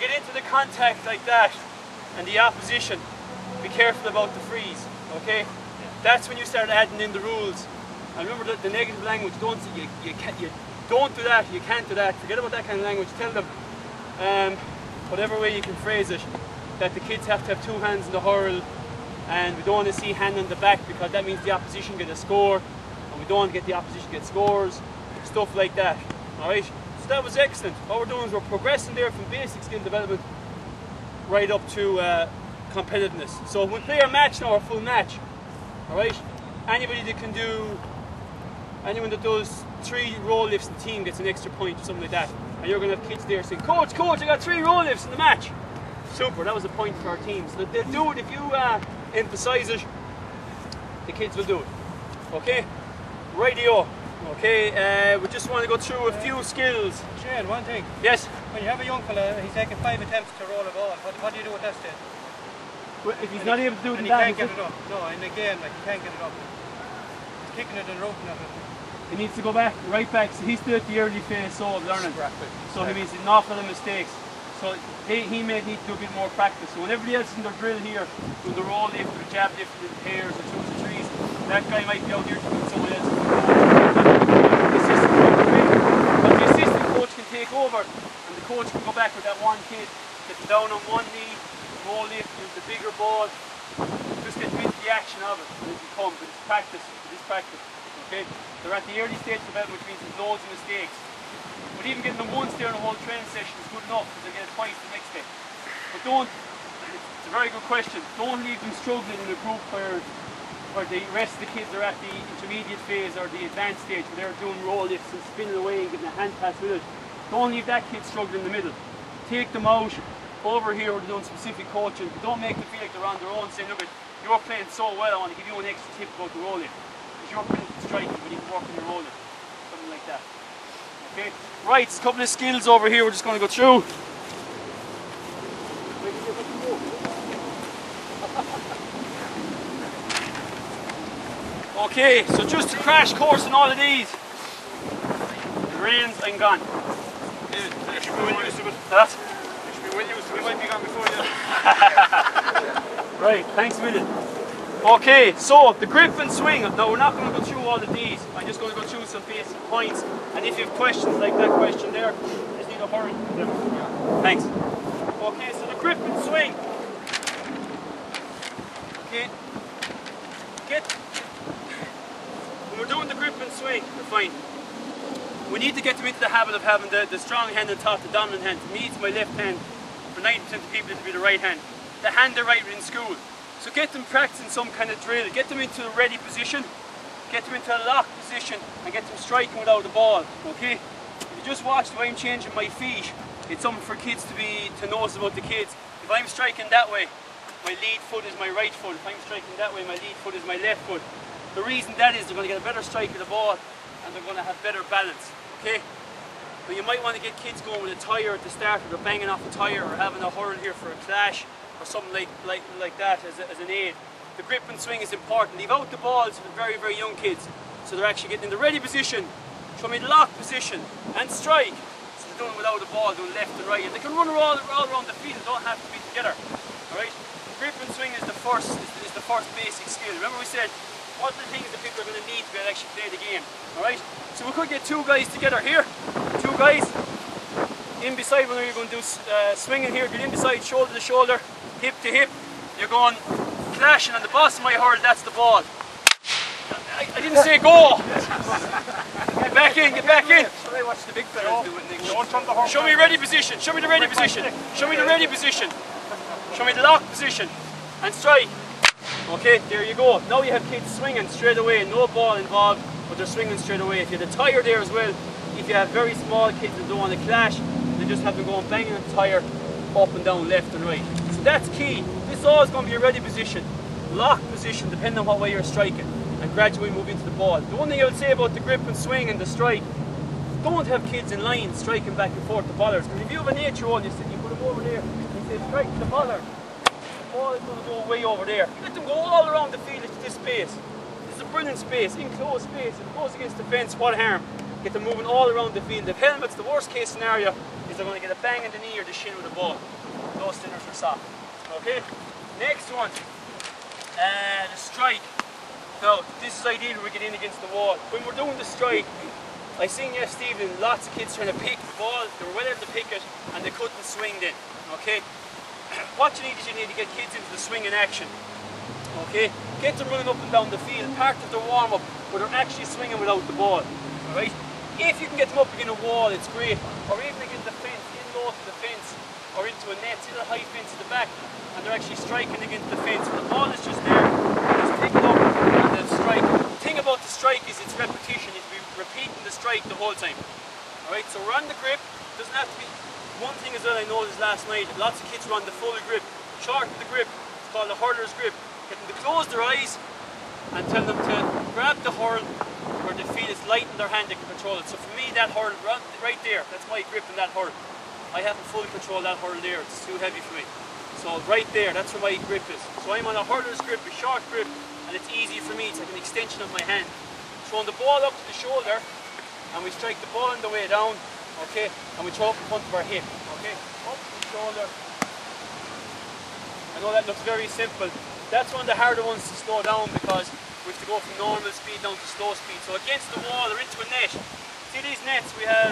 get into the contact like that and the opposition, be careful about the freeze, okay? That's when you start adding in the rules. And remember the negative language, don't do that, you can't do that, forget about that kind of language. Tell them, whatever way you can phrase it, that the kids have to have 2 hands in the hurl, and we don't want to see hand on the back because that means the opposition get a score, and we don't want to get the opposition get scores, stuff like that, alright? So that was excellent. What we're doing is we're progressing there from basic skill development right up to competitiveness. So we play our match now, our full match, alright? Anyone that does 3 roll lifts in the team gets an extra point or something like that. And you're going to have kids there saying, Coach, I got 3 roll lifts in the match. Super, that was a point for our team. So they'll do it if you emphasise it, the kids will do it. Okay? Radio. Okay, we just want to go through a few skills. Shane, one thing. Yes? When you have a young fella, he's taking 5 attempts to roll a ball, what do you do at that stage? Well, if he's not able to do it in that, that, he can't get it up. No, in the game, like, he can't get it up. He's kicking it and roping it. he needs to go back, right back. So he's still at the early phase of learning. So he makes an awful lot of mistakes. So he may need to do a bit more practice. So when everybody else in their drill here, doing the roll lift, or the jab lift, the pairs, or 2s or 3s, that guy might be out here doing someone else. The assistant coach can take over, and the coach can go back with that one kid, get them down on one knee, roll lift, use the bigger ball, just get them into the action of it when it becomes. But it's practice, it is practice. Okay? They're at the early stage of development, which means there's loads of mistakes. But even getting them once there in the whole training session is good enough because they'll get it twice the next day. But it's a very good question, don't leave them struggling in a group where the rest of the kids are at the intermediate phase or the advanced stage where they're doing roll lifts and spinning away and getting a hand pass with it. Don't leave that kid struggling in the middle. Take them out over here where they're doing specific coaching. Don't make them feel like they're on their own saying, look, you're playing so well, I want to give you an extra tip about the roll lift. Because you're pretty striking, but you can work on your roll lift. Something like that. Okay, right, a couple of skills over here we're just going to go through. Okay, so just a crash course in all of these. The reins and gone. You should be well used to it. That? You should be well used to it. We might be gone before you. Right, thanks a million. Okay, so the grip and swing. Now we're not going to go through all of these. I'm just going to go through some basic points. And if you have questions like that question there, you just need to hurry. Yeah. Thanks. Okay, so the grip and swing. Okay. When we're doing the grip and swing, we're fine. We need to get them into the habit of having the strong hand on top, the dominant hand. For me, it's my left hand. For 90% of people, it'll be the right hand. The hand they write in school. So get them practicing some kind of drill. Get them into a ready position. Get them into a locked position and get them striking without the ball. Okay? If you just watch the way I'm changing my feet, it's something for kids to notice about the kids. If I'm striking that way, my lead foot is my right foot. If I'm striking that way, my lead foot is my left foot. The reason that is they're going to get a better strike of the ball and they're going to have better balance. Okay? But you might want to get kids going with a tyre at the start, or they're banging off a tyre, or having a hurl here for a clash, or something like that as an aid. The grip and swing is important. Leave out the balls for the very, very young kids, so they're actually getting in the ready position, show me the lock position, and strike. So they're doing it without the ball, doing left and right, and they can run all around the field. They don't have to be together. All right. Grip and swing is the first basic skill. Remember we said what are the things that people are going to need to be able to actually play the game. All right. So we could get 2 guys together here. 2 guys in beside when you're going to do swinging here. Get in beside, shoulder to shoulder, hip to hip. You're going clashing on the boss of my hurl. That's the ball. I didn't say go. Get back in. Get back in. Should I watch the big fellas do it, Nick? Don't turn the horse. Show me ready position. Show me the ready position. Show me the ready position. Show me the lock position. And strike. Okay, there you go. Now you have kids swinging straight away. No ball involved, but they're swinging straight away. If you have the tyre there as well, if you have very small kids that don't want to clash, they just have them going banging on the tyre up and down, left and right. So that's key. This is always going to be a ready position. Lock position, depending on what way you're striking, and gradually move into the ball. The one thing I would say about the grip and swing and the strike, don't have kids in line striking back and forth to ballers. Because if you have an 8-year-old, you put them over there, and you say strike to the baller, the ball is going to go way over there. You let them go all around the field into this space. This is a brilliant space, enclosed space. If it goes against the fence, what harm? Get them moving all around the field. If helmets, the worst case scenario is they're going to get a bang in the knee or the shin with the ball. those thinners are soft. Okay, next one, the strike. Now, this is ideal when we get in against the wall. When we're doing the strike, I seen yesterday evening lots of kids trying to pick the ball, they were well able to pick it, and they couldn't swing then, okay? What you need to get kids into the swinging action, okay? Get them running up and down the field, part of their warm-up, where they're actually swinging without the ball, alright? If you can get them up against a wall, it's great, or even against the fence, in low to the fence, or into a net, see the high fence at the back, and they're actually striking against the fence. The ball is just there, just pick it up and then strike. The thing about the strike is it's repetition, you need to be repeating the strike the whole time. Alright, so we're on the grip, doesn't have to be. One thing as well I noticed last night, lots of kids were on the full grip, shorten the grip, it's called the hurler's grip. Get them to close their eyes and tell them to grab the hurl where they feel it's light in their hand, they can control it. So for me, that hurl right there, that's my grip in that hurl. I haven't fully controlled that hurl there, it's too heavy for me. So right there, that's where my grip is. So I'm on a hurler's grip, a short grip, and it's easy for me, it's like an extension of my hand. Throwing the ball up to the shoulder, and we strike the ball on the way down, okay, and we throw up in front of our hip, okay, up the shoulder. I know that looks very simple. That's one of the harder ones to slow down because we have to go from normal speed down to slow speed. So against the wall or into a net, see these nets, we have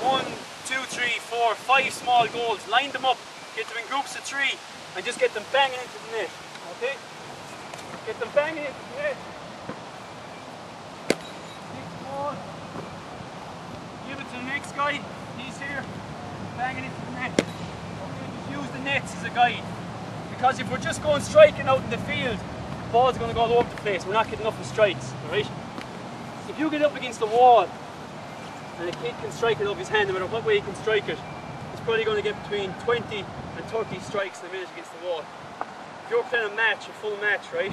1, 2, 3, 4, 5 small goals. Line them up, get them in groups of 3, and just get them banging into the net, okay? Get them banging into the net. Next ball. Give it to the next guy. He's here. Banging into the net. Okay, just use the nets as a guide. Because if we're just going striking out in the field, the ball's going to go all over the place. We're not getting enough of strikes, alright? If you get up against the wall and a kid can strike it off his hand, no matter what way he can strike it, he's probably going to get between 20 and 30 strikes in a minute against the wall. If you're playing a match, a full match, right?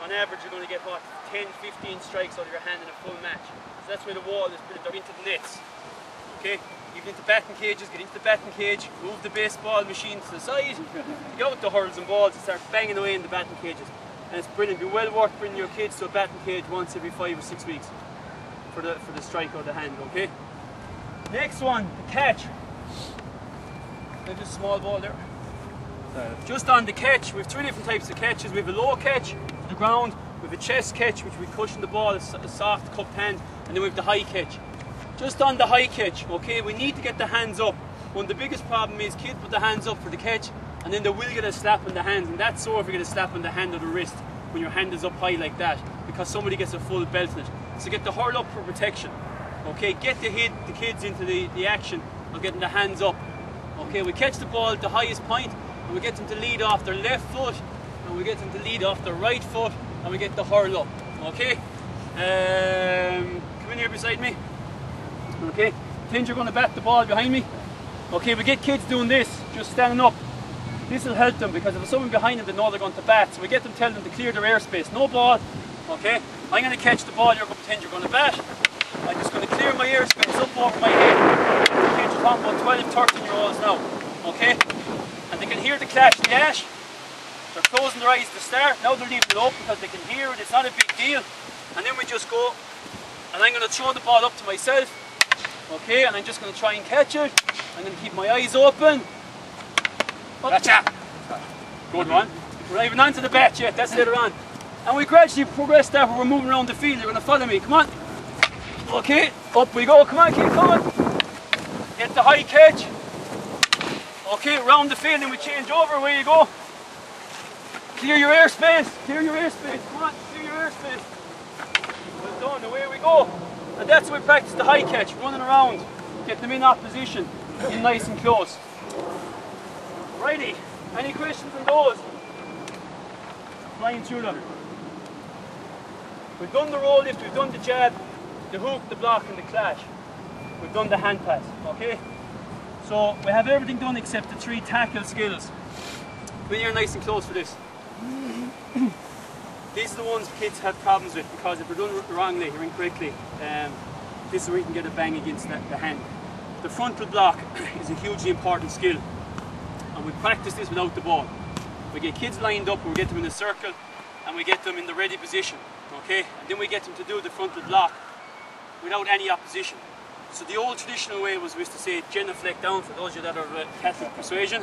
On average you're going to get what? 10, 15 strikes out of your hand in a full match. So that's where the wall is built, or into the nets. Okay? Even into batting cages, get into the batting cage, move the baseball machine to the side, get out the hurls and balls and start banging away in the batting cages. And it's brilliant. It'd be well worth bringing your kids to a batting cage once every 5 or 6 weeks for the strike of the hand, okay? Next one, the catch. There's just a small ball there. Just on the catch, we have 3 different types of catches. We have a low catch to the ground, we have a chest catch which we cushion the ball, a soft cupped hand, and then we have the high catch. Just on the high catch, okay, we need to get the hands up. One of the biggest problems is kids put the hands up for the catch and then they will get a slap on the hands, and that's sore if you get a slap on the hand or the wrist when your hand is up high like that, because somebody gets a full belt in it. So get the hurl up for protection, okay, get the kids into the action of getting the hands up. Okay, we catch the ball at the highest point and we get them to lead off their left foot and we get them to lead off their right foot and we get the hurl up, okay? Come in here beside me. Okay, pretend you're going to bat the ball behind me. Okay, we get kids doing this, just standing up. This will help them because if there's someone behind them, they know they're going to bat. So we get them, tell them to clear their airspace. No ball, okay? I'm going to catch the ball, you're going to pretend you're going to bat. I'm just going to clear my airspace up over my head. The kids are talking about 12, 13-year-olds now, okay? And they can hear the clash, the ash. They're closing their eyes to start. Now they're leaving it open because they can hear it. It's not a big deal. And then we just go, and I'm going to throw the ball up to myself. Okay, and I'm just going to try and catch it. I'm going to keep my eyes open. Gotcha! Good one. We're not even on to the bat yet, that's later on. And we gradually progress that where we're moving around the field. You're going to follow me, come on. Okay, up we go, come on, keep going. Get the high catch. Okay, round the field and we change over, away you go. Clear your airspace, come on, clear your airspace. Well done, away we go. And that's where we practice the high catch, running around, get them in opposition, in nice and close. Righty, any questions on those? Flying through them. We've done the roll lift, we've done the jab, the hook, the block and the clash. We've done the hand pass, okay? So we have everything done except the 3 tackle skills. Come in here nice and close for this. These are the ones kids have problems with because if they're done wrongly or incorrectly, this is where you can get a bang against the hand. The frontal block is a hugely important skill, and we practice this without the ball. We get kids lined up, we get them in a circle, and we get them in the ready position, okay? And then we get them to do the frontal block without any opposition. So the old traditional way was to say genuflect down, for those of you that are Catholic persuasion.